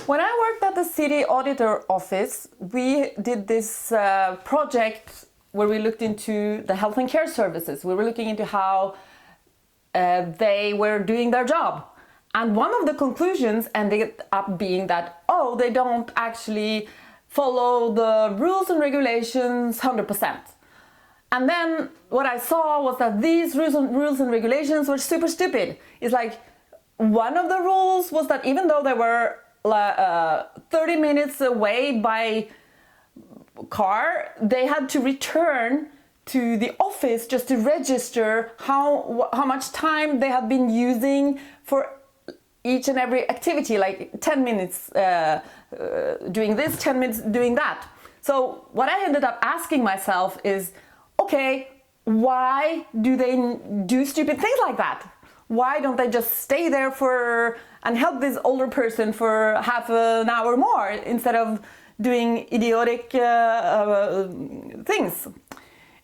When I worked at the city auditor office, we did this project where we looked into the health and care services. We were looking into how they were doing their job. And one of the conclusions ended up being that, oh, they don't actually follow the rules and regulations 100%. And then what I saw was that these rules and regulations were super stupid. It's like one of the rules was that even though they were 30 minutes away by car, they had to return to the office just to register how much time they had been using for each and every activity, like 10 minutes doing this, 10 minutes doing that. So what I ended up asking myself is, okay, why do they do stupid things like that? Why don't they just stay there and help this older person for half an hour more instead of doing idiotic things?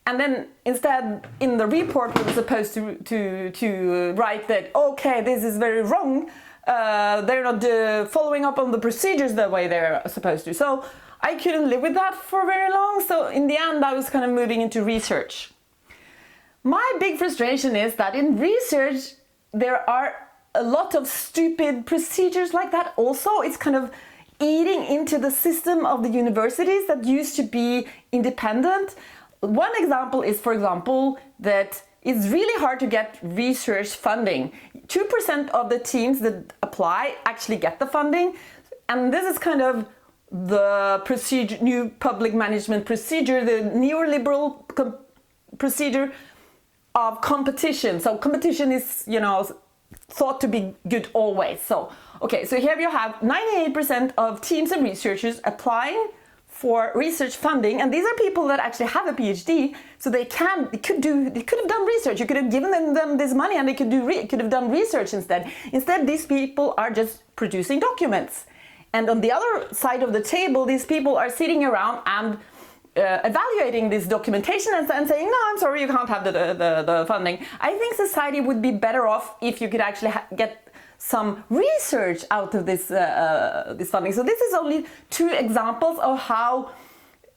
And then instead, in the report, we were supposed to write that, okay, this is very wrong. They're not following up on the procedures the way they're supposed to. So I couldn't live with that for very long. So in the end, I was kind of moving into research. My big frustration is that in research, there are a lot of stupid procedures like that. Also, it's kind of eating into the system of the universities that used to be independent. One example is, for example, that it's really hard to get research funding. 2% of the teams that apply actually get the funding. And this is kind of the procedure, new public management procedure, the neoliberal procedure of competition. So competition is, thought to be good always. So here you have 98% of teams and researchers applying for research funding, and these are people that actually have a PhD, so they could have done research. You could have given them this money, and they could have done research instead. Instead, these people are just producing documents, and on the other side of the table, these people are sitting around and evaluating this documentation and saying, no, I'm sorry, you can't have the funding. I think society would be better off if you could actually get some research out of this funding. So this is only 2 examples of how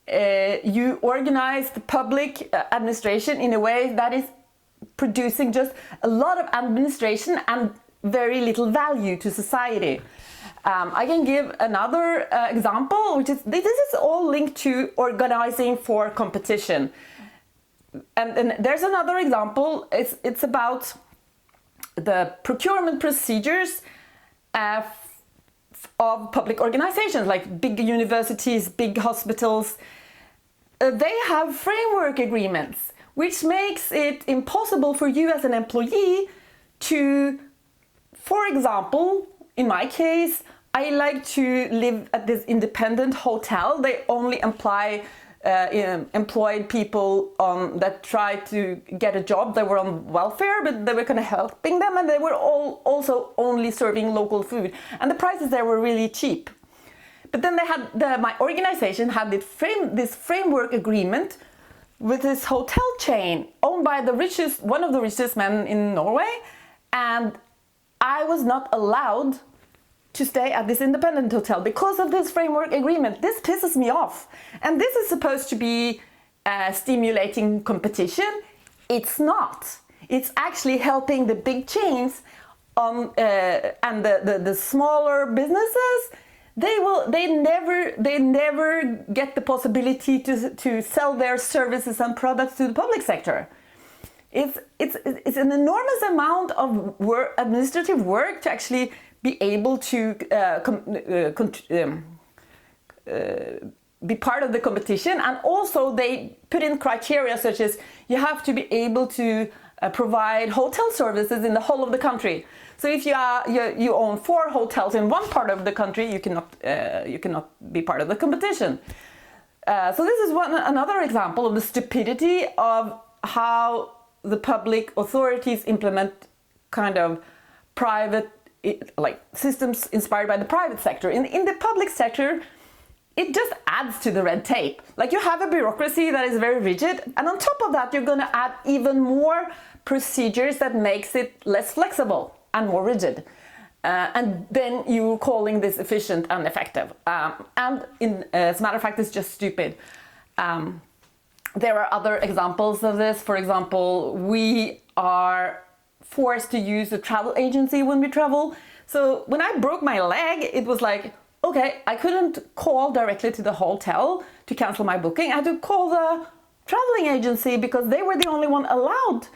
you organize the public administration in a way that is producing just a lot of administration and very little value to society. I can give another example, which is this is all linked to organizing for competition. And there's another example. It's about the procurement procedures of public organizations like big universities, big hospitals. They have framework agreements, which makes it impossible for you as an employee to, for example, in my case, I like to live at this independent hotel. They only employed people that tried to get a job. They were on welfare, but they were kind of helping them, and they were also only serving local food. And the prices there were really cheap. But then my organization had this framework agreement with this hotel chain owned by one of the richest men in Norway, and I was not allowed to stay at this independent hotel because of this framework agreement. This pisses me off. And this is supposed to be stimulating competition. It's not. It's actually helping the big chains and the smaller businesses. They never get the possibility to sell their services and products to the public sector. It's an enormous amount of administrative work to actually be able to be part of the competition, and also they put in criteria such as you have to be able to provide hotel services in the whole of the country. So if you own 4 hotels in one part of the country, you cannot be part of the competition. So this is another example of the stupidity of how the public authorities implement kind of private systems inspired by the private sector. In the public sector, it just adds to the red tape. Like, you have a bureaucracy that is very rigid, and on top of that, you're going to add even more procedures that makes it less flexible and more rigid. and then you're calling this efficient and effective. As a matter of fact, it's just stupid. There are other examples of this. For example, we are forced to use a travel agency when we travel. So when I broke my leg, it was like, okay, I couldn't call directly to the hotel to cancel my booking. I had to call the traveling agency because they were the only one allowed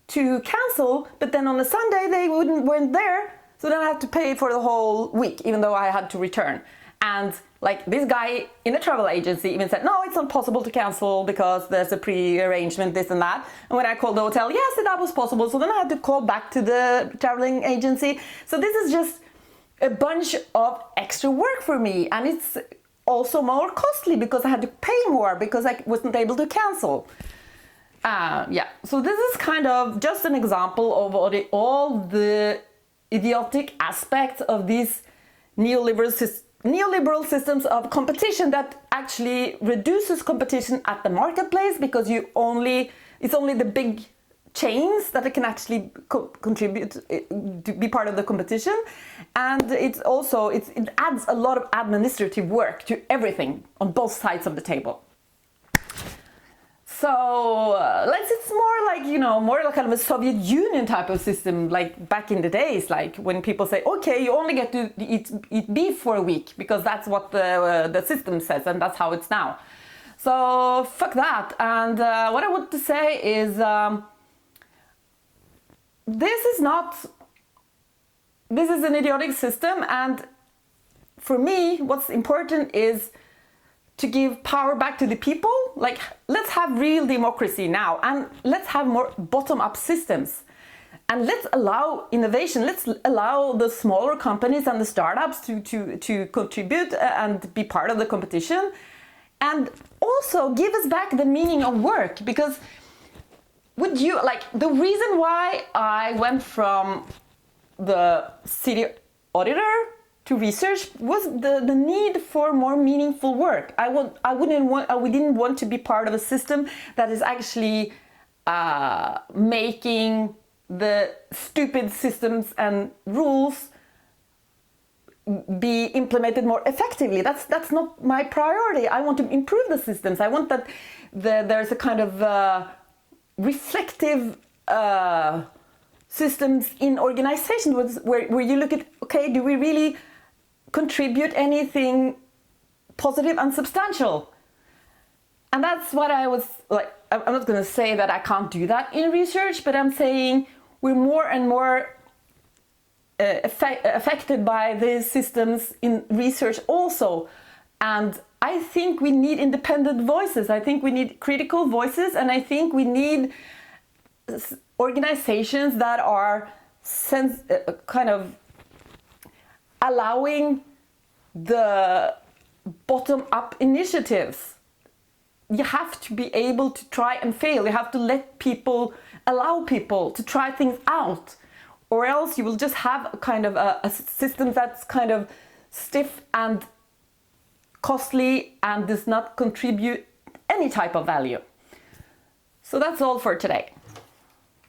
to cancel. But then on a Sunday, they weren't there. So then I had to pay for the whole week, even though I had to return. And like this guy in the travel agency even said, no, it's not possible to cancel because there's a pre-arrangement, this and that. And when I called the hotel, yes, that was possible. So then I had to call back to the traveling agency. So this is just a bunch of extra work for me. And it's also more costly because I had to pay more because I wasn't able to cancel. So this is kind of just an example of all the idiotic aspects of these neoliberal systems of competition that actually reduces competition at the marketplace because it's only the big chains that it can actually contribute to be part of the competition, and it adds a lot of administrative work to everything on both sides of the table. So it's more like, more like kind of a Soviet Union type of system, like back in the days, like when people say, okay, you only get to eat beef for a week because that's what the system says and that's how it's now. So fuck that. And what I want to say is this is an idiotic system, and for me, what's important is to give power back to the people. Like, let's have real democracy now, and let's have more bottom-up systems. And let's allow innovation. Let's allow the smaller companies and the startups to contribute and be part of the competition. And also give us back the meaning of work. Because the reason why I went from the city auditor to research was the need for more meaningful work. We didn't want to be part of a system that is actually making the stupid systems and rules be implemented more effectively. That's not my priority. I want to improve the systems. I want that there's a kind of reflective systems in organizations where you look at, okay, do we really contribute anything positive and substantial? And that's what I was like. I'm not going to say that I can't do that in research, but I'm saying we're more and more affected by these systems in research also. And I think we need independent voices. I think we need critical voices, and I think we need organizations that are kind of allowing the bottom-up initiatives. You have to be able to try and fail. You have to allow people to try things out, or else you will just have a kind of a system that's kind of stiff and costly and does not contribute any type of value. So that's all for today.